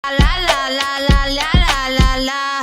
La la la la la la la.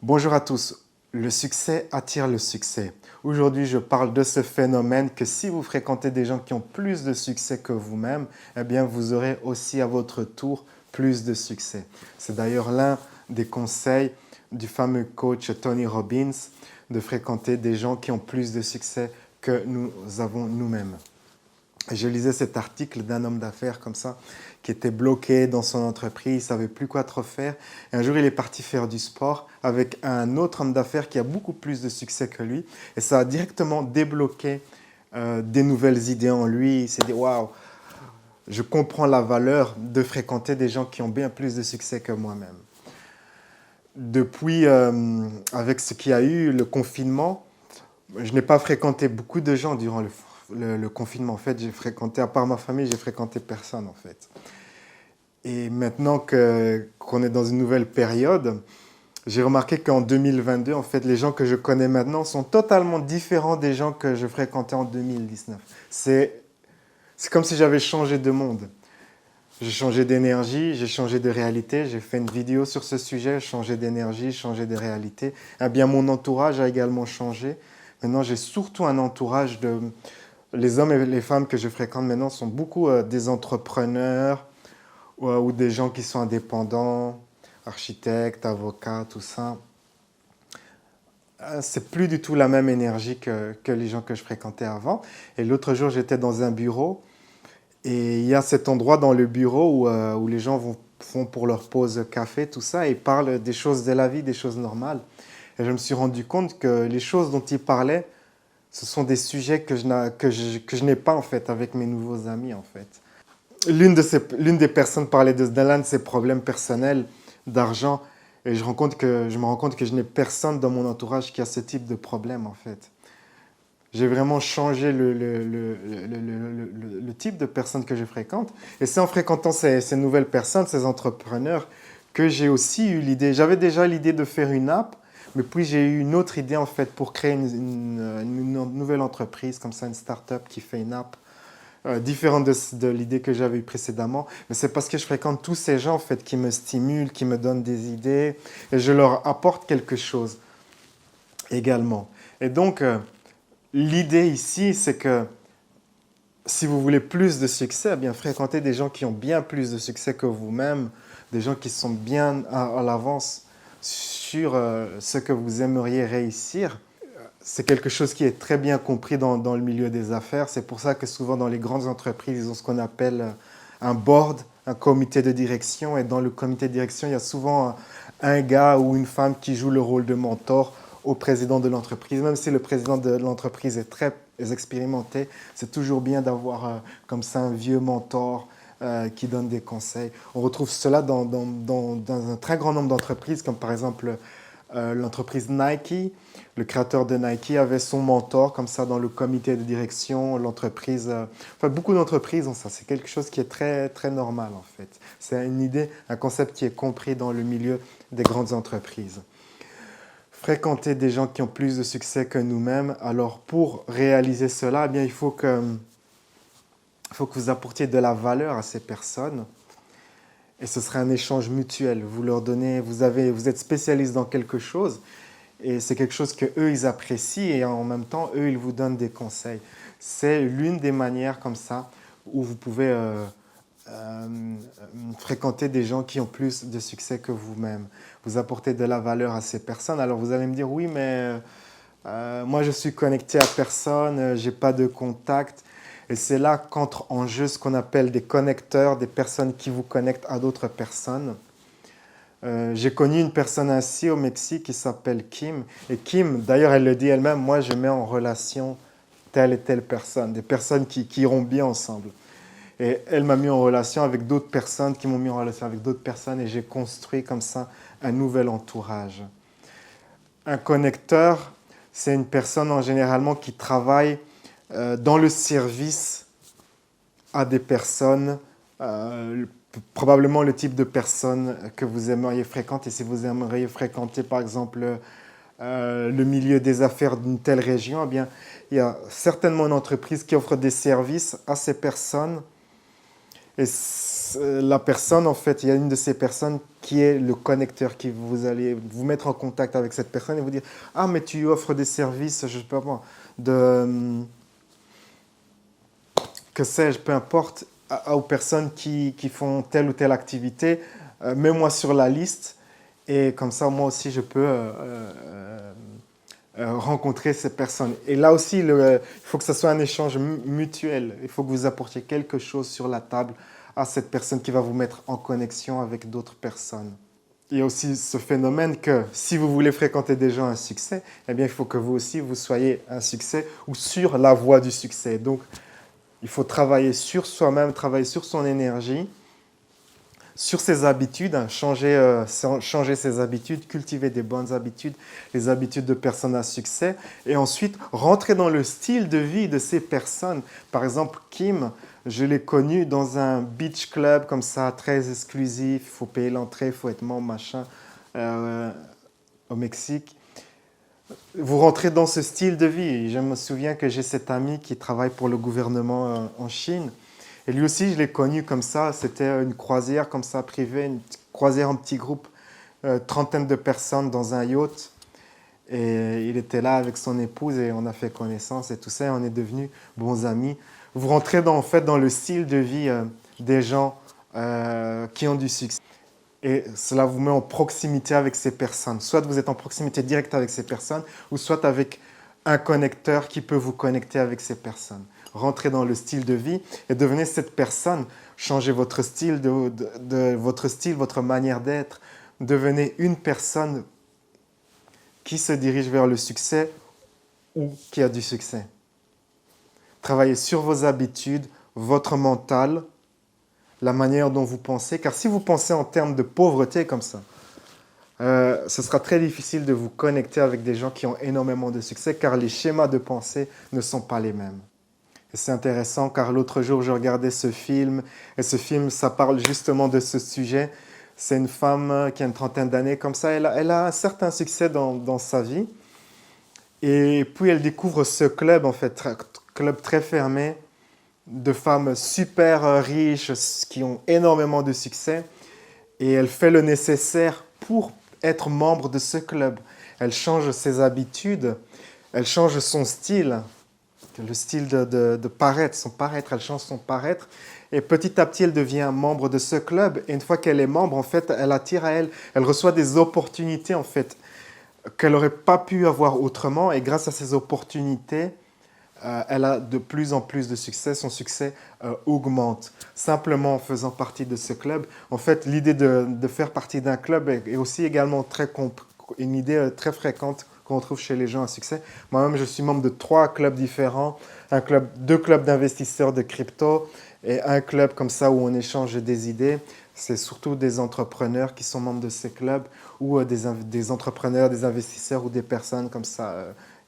Bonjour à tous. Le succès attire le succès. Aujourd'hui, je parle de ce phénomène que si vous fréquentez des gens qui ont plus de succès que vous-même, eh bien, vous aurez aussi à votre tour plus de succès. C'est d'ailleurs l'un des conseils du fameux coach Tony Robbins de fréquenter des gens qui ont plus de succès que nous avons nous-mêmes. Je lisais cet article d'un homme d'affaires comme ça, qui était bloqué dans son entreprise, il ne savait plus quoi trop faire. Et un jour, il est parti faire du sport avec un autre homme d'affaires qui a beaucoup plus de succès que lui. Et ça a directement débloqué des nouvelles idées en lui. Il s'est dit, waouh, je comprends la valeur de fréquenter des gens qui ont bien plus de succès que moi-même. Depuis, avec ce qu'il y a eu, le confinement, je n'ai pas fréquenté beaucoup de gens durant le confinement. En fait, j'ai fréquenté, à part ma famille, j'ai fréquenté personne en fait. Et maintenant qu'on est dans une nouvelle période, j'ai remarqué qu'en 2022, en fait, les gens que je connais maintenant sont totalement différents des gens que je fréquentais en 2019. C'est comme si j'avais changé de monde. J'ai changé d'énergie, j'ai changé de réalité, j'ai fait une vidéo sur ce sujet, changé d'énergie, changé de réalité. Eh bien, mon entourage a également changé. Maintenant, j'ai surtout un entourage de... Les hommes et les femmes que je fréquente maintenant sont beaucoup des entrepreneurs ou des gens qui sont indépendants, architectes, avocats, tout ça. C'est plus du tout la même énergie que les gens que je fréquentais avant. Et l'autre jour, j'étais dans un bureau et il y a cet endroit dans le bureau où les gens font pour leur pause café, tout ça, et parlent des choses de la vie, des choses normales. Et je me suis rendu compte que les choses dont ils parlaient, ce sont des sujets que je n'ai pas en fait avec mes nouveaux amis en fait. L'une des personnes parlait de l'un de ses problèmes personnels d'argent et je me rends compte que je n'ai personne dans mon entourage qui a ce type de problème en fait. J'ai vraiment changé le type de personnes que je fréquente. Et c'est en fréquentant ces nouvelles personnes, ces entrepreneurs, que j'ai aussi eu l'idée. J'avais déjà l'idée de faire une app, mais puis j'ai eu une autre idée en fait pour créer une nouvelle entreprise, comme ça une start-up qui fait une app différente de l'idée que j'avais eue précédemment. Mais c'est parce que je fréquente tous ces gens en fait qui me stimulent, qui me donnent des idées et je leur apporte quelque chose également. Et donc, l'idée ici, c'est que si vous voulez plus de succès, eh bien fréquentez des gens qui ont bien plus de succès que vous-même, des gens qui sont bien à l'avance sur ce que vous aimeriez réussir. C'est quelque chose qui est très bien compris dans le milieu des affaires. C'est pour ça que souvent dans les grandes entreprises, ils ont ce qu'on appelle un board, un comité de direction. Et dans le comité de direction, il y a souvent un gars ou une femme qui joue le rôle de mentor au président de l'entreprise. Même si le président de l'entreprise est très expérimenté, c'est toujours bien d'avoir comme ça un vieux mentor qui donne des conseils. On retrouve cela dans un très grand nombre d'entreprises, comme par exemple l'entreprise Nike. Le créateur de Nike avait son mentor comme ça dans le comité de direction. L'entreprise, enfin beaucoup d'entreprises ont ça. C'est quelque chose qui est très très normal en fait. C'est une idée, un concept qui est compris dans le milieu des grandes entreprises. Fréquenter des gens qui ont plus de succès que nous-mêmes. Alors pour réaliser cela, eh bien, il faut que vous apportiez de la valeur à ces personnes. Et ce serait un échange mutuel. Vous leur donnez, vous êtes spécialiste dans quelque chose et c'est quelque chose que eux ils apprécient et en même temps eux ils vous donnent des conseils. C'est l'une des manières comme ça où vous pouvez fréquenter des gens qui ont plus de succès que vous-même. Vous apportez de la valeur à ces personnes. Alors vous allez me dire oui mais moi je suis connecté à personne, j'ai pas de contact. Et c'est là qu'entre en jeu ce qu'on appelle des connecteurs, des personnes qui vous connectent à d'autres personnes. J'ai connu une personne ainsi au Mexique qui s'appelle Kim. Et Kim, d'ailleurs, elle le dit elle-même, moi je mets en relation telle et telle personne, des personnes qui iront bien ensemble. Et elle m'a mis en relation avec d'autres personnes qui m'ont mis en relation avec d'autres personnes et j'ai construit comme ça un nouvel entourage. Un connecteur, c'est une personne en généralement qui travaille dans le service à des personnes, probablement le type de personnes que vous aimeriez fréquenter. Si vous aimeriez fréquenter par exemple le milieu des affaires d'une telle région, eh bien, il y a certainement une entreprise qui offre des services à ces personnes Et la personne, en fait, il y a une de ces personnes qui est le connecteur, qui vous allez vous mettre en contact avec cette personne et vous dire, ah, mais tu offres des services, je ne sais pas moi, que sais-je, peu importe, aux personnes qui font telle ou telle activité, mets-moi sur la liste et comme ça, moi aussi, je peux rencontrer ces personnes. Et là aussi, il faut que ce soit un échange mutuel. Il faut que vous apportiez quelque chose sur la table à cette personne qui va vous mettre en connexion avec d'autres personnes. Il y a aussi ce phénomène que si vous voulez fréquenter des gens à succès, eh bien, il faut que vous aussi, vous soyez un succès ou sur la voie du succès. Donc, il faut travailler sur soi-même, travailler sur son énergie, sur ses habitudes, hein, changer ses habitudes, cultiver des bonnes habitudes, les habitudes de personnes à succès, et ensuite rentrer dans le style de vie de ces personnes. Par exemple, Kim, je l'ai connu dans un beach club comme ça, très exclusif, il faut payer l'entrée, il faut être membre, machin, au Mexique. Vous rentrez dans ce style de vie. Je me souviens que j'ai cet ami qui travaille pour le gouvernement en Chine. Et lui aussi, je l'ai connu comme ça. C'était une croisière comme ça, privée, une croisière en petit groupe, trentaine de personnes dans un yacht. Et il était là avec son épouse et on a fait connaissance et tout ça. Et on est devenus bons amis. Vous rentrez en fait dans le style de vie des gens qui ont du succès. Et cela vous met en proximité avec ces personnes. Soit vous êtes en proximité directe avec ces personnes, ou soit avec un connecteur qui peut vous connecter avec ces personnes. Rentrez dans le style de vie et devenez cette personne. Changez votre style, votre style, votre manière d'être. Devenez une personne qui se dirige vers le succès ou qui a du succès. Travaillez sur vos habitudes, votre mental, la manière dont vous pensez, car si vous pensez en termes de pauvreté comme ça, ce sera très difficile de vous connecter avec des gens qui ont énormément de succès, car les schémas de pensée ne sont pas les mêmes. Et c'est intéressant, car l'autre jour, je regardais ce film, et ce film, ça parle justement de ce sujet. C'est une femme qui a une trentaine d'années, comme ça, elle a un certain succès dans sa vie, et puis elle découvre ce club, en fait, club très fermé, de femmes super riches qui ont énormément de succès et elle fait le nécessaire pour être membre de ce club. Elle change ses habitudes, elle change son style, le style de paraître, son paraître, elle change son paraître et petit à petit elle devient membre de ce club et une fois qu'elle est membre, en fait, elle attire à elle, elle reçoit des opportunités en fait qu'elle n'aurait pas pu avoir autrement et grâce à ces opportunités, elle a de plus en plus de succès, son succès augmente. Simplement en faisant partie de ce club. En fait, l'idée de faire partie d'un club est aussi également une idée très fréquente qu'on trouve chez les gens à succès. Moi-même, je suis membre de 3 clubs différents, 2 clubs d'investisseurs de crypto et un club comme ça où on échange des idées. C'est surtout des entrepreneurs qui sont membres de ces clubs ou des entrepreneurs, des investisseurs ou des personnes comme ça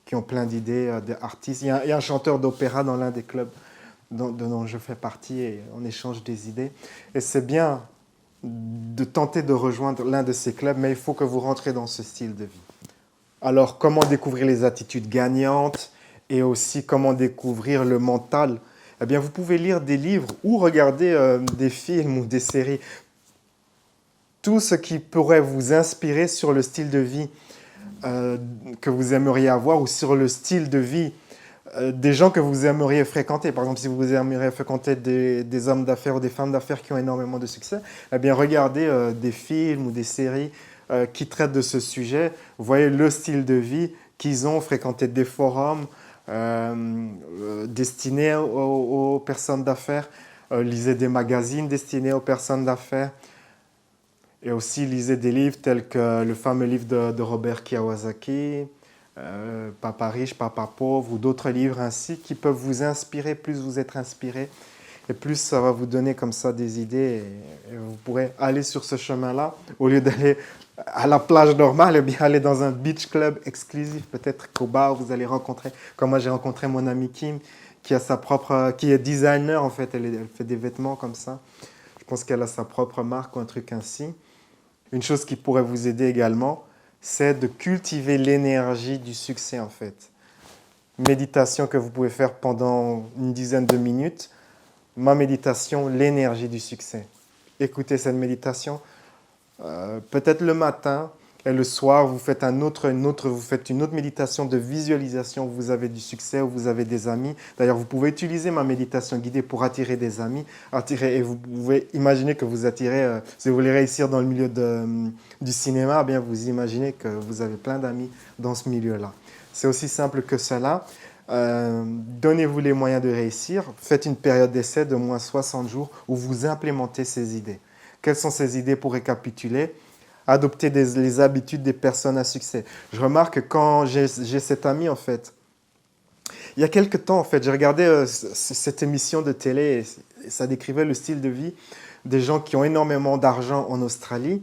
qui ont plein d'idées, d'artistes. Il y a un chanteur d'opéra dans l'un des clubs dont je fais partie et on échange des idées. Et c'est bien de tenter de rejoindre l'un de ces clubs, mais il faut que vous rentrez dans ce style de vie. Alors, comment découvrir les attitudes gagnantes et aussi comment découvrir le mental? Eh bien, vous pouvez lire des livres ou regarder des films ou des séries. Tout ce qui pourrait vous inspirer sur le style de vie que vous aimeriez avoir ou sur le style de vie des gens que vous aimeriez fréquenter. Par exemple, si vous aimeriez fréquenter des hommes d'affaires ou des femmes d'affaires qui ont énormément de succès, eh bien, regardez des films ou des séries qui traitent de ce sujet. Vous voyez le style de vie qu'ils ont, fréquenté des forums destinés aux personnes d'affaires, lisez des magazines destinés aux personnes d'affaires. Et aussi, lisez des livres tels que le fameux livre de Robert Kiyosaki, Papa riche, Papa pauvre, ou d'autres livres ainsi qui peuvent vous inspirer. Plus vous êtes inspiré, et plus ça va vous donner comme ça des idées. Et vous pourrez aller sur ce chemin-là, au lieu d'aller à la plage normale, et bien aller dans un beach club exclusif. Peut-être qu'au bar, vous allez rencontrer, comme moi j'ai rencontré mon amie Kim, qui est designer en fait, elle fait des vêtements comme ça. Je pense qu'elle a sa propre marque ou un truc ainsi. Une chose qui pourrait vous aider également, c'est de cultiver l'énergie du succès en fait. Méditation que vous pouvez faire pendant une dizaine de minutes. ma méditation, l'énergie du succès. Écoutez cette méditation, peut-être le matin et le soir, vous faites vous faites une autre méditation de visualisation où vous avez du succès, où vous avez des amis. D'ailleurs, vous pouvez utiliser ma méditation guidée pour attirer des amis, et vous pouvez imaginer que vous attirez, si vous voulez réussir dans le milieu du cinéma, eh bien vous imaginez que vous avez plein d'amis dans ce milieu-là. C'est aussi simple que cela. Donnez-vous les moyens de réussir. Faites une période d'essai de moins 60 jours où vous implémentez ces idées. Quelles sont ces idées pour récapituler? Adopter les habitudes des personnes à succès. Je remarque que quand j'ai cet ami, en fait, il y a quelque temps, en fait, j'ai regardé cette émission de télé et ça décrivait le style de vie des gens qui ont énormément d'argent en Australie.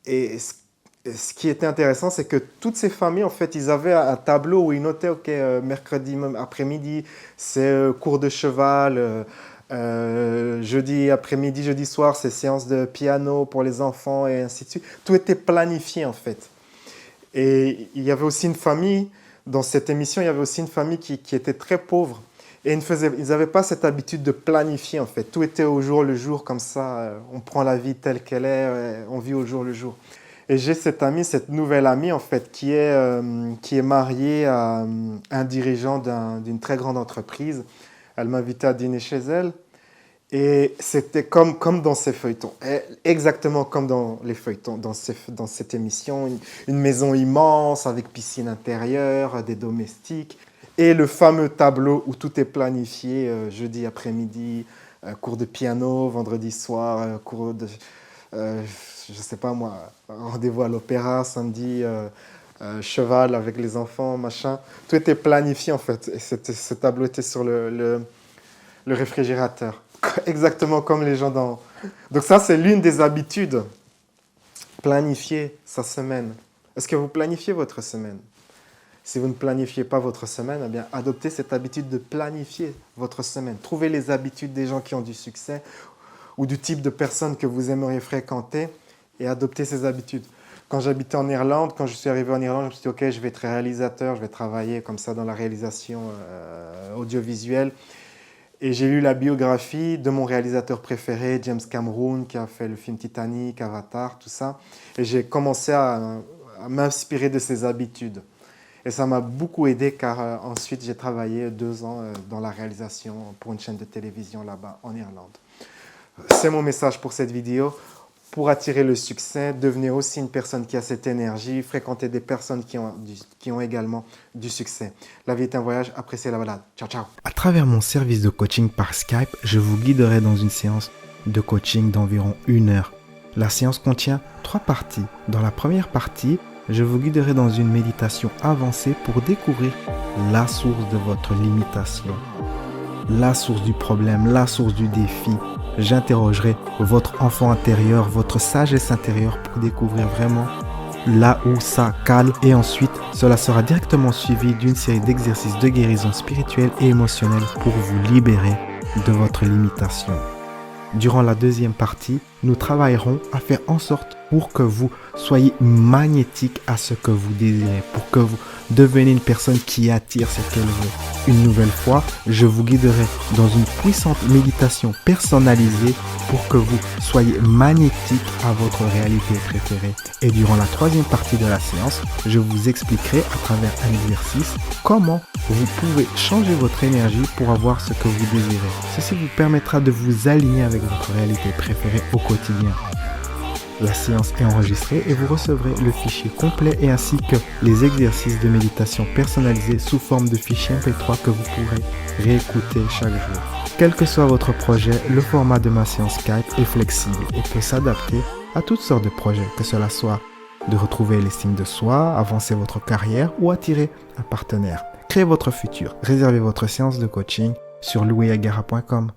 Et ce qui était intéressant, c'est que toutes ces familles, en fait, ils avaient un tableau où ils notaient, OK, mercredi après-midi, c'est cours de cheval, jeudi après-midi, jeudi soir, c'est séance de piano pour les enfants et ainsi de suite. Tout était planifié, en fait. Et il y avait aussi une famille, dans cette émission, il y avait aussi une famille qui était très pauvre. Et ils n'avaient pas cette habitude de planifier, en fait. Tout était au jour le jour, comme ça, on prend la vie telle qu'elle est, on vit au jour le jour. Et j'ai cette amie, cette nouvelle amie, en fait, qui est mariée à un dirigeant d'une très grande entreprise. Elle m'invitait à dîner chez elle. Et c'était comme dans ces feuilletons, exactement comme dans les feuilletons, dans cette émission. Une maison immense avec piscine intérieure, des domestiques. Et le fameux tableau où tout est planifié, jeudi après-midi, cours de piano, vendredi soir, cours de... je sais pas moi, rendez-vous à l'opéra, samedi, cheval avec les enfants, machin. Tout était planifié en fait. Et ce tableau était sur le réfrigérateur. Exactement comme les gens dans... Donc ça, c'est l'une des habitudes. Planifier sa semaine. Est-ce que vous planifiez votre semaine? Si vous ne planifiez pas votre semaine, eh bien, adoptez cette habitude de planifier votre semaine. Trouvez les habitudes des gens qui ont du succès ou du type de personnes que vous aimeriez fréquenter et adoptez ces habitudes. Quand j'habitais en Irlande, quand je suis arrivé en Irlande, je me suis dit, OK, je vais être réalisateur, je vais travailler comme ça dans la réalisation audiovisuelle. Et j'ai lu la biographie de mon réalisateur préféré, James Cameron, qui a fait le film Titanic, Avatar, tout ça. Et j'ai commencé à m'inspirer de ses habitudes. Et ça m'a beaucoup aidé car ensuite j'ai travaillé 2 ans dans la réalisation pour une chaîne de télévision là-bas en Irlande. C'est mon message pour cette vidéo. Pour attirer le succès, devenez aussi une personne qui a cette énergie, fréquentez des personnes qui ont également du succès. La vie est un voyage, appréciez la balade. Ciao, ciao. À travers mon service de coaching par Skype, je vous guiderai dans une séance de coaching d'environ 1 heure. La séance contient 3 parties. Dans la première partie, je vous guiderai dans une méditation avancée pour découvrir la source de votre limitation, la source du problème, la source du défi. J'interrogerai votre enfant intérieur, votre sagesse intérieure pour découvrir vraiment là où ça cale. Et ensuite, cela sera directement suivi d'une série d'exercices de guérison spirituelle et émotionnelle pour vous libérer de votre limitation. Durant la deuxième partie, nous travaillerons à faire en sorte pour que vous soyez magnétique à ce que vous désirez, pour que vous deveniez une personne qui attire ce qu'elle veut. Une nouvelle fois, je vous guiderai dans une puissante méditation personnalisée pour que vous soyez magnétique à votre réalité préférée. Et durant la troisième partie de la séance, je vous expliquerai à travers un exercice comment vous pouvez changer votre énergie pour avoir ce que vous désirez. Ceci vous permettra de vous aligner avec votre réalité préférée au quotidien. La séance est enregistrée et vous recevrez le fichier complet et ainsi que les exercices de méditation personnalisés sous forme de fichier MP3 que vous pourrez réécouter chaque jour. Quel que soit votre projet, le format de ma séance Skype est flexible et peut s'adapter à toutes sortes de projets, que cela soit de retrouver l'estime de soi, avancer votre carrière ou attirer un partenaire. Créez votre futur. Réservez votre séance de coaching sur louisagara.com.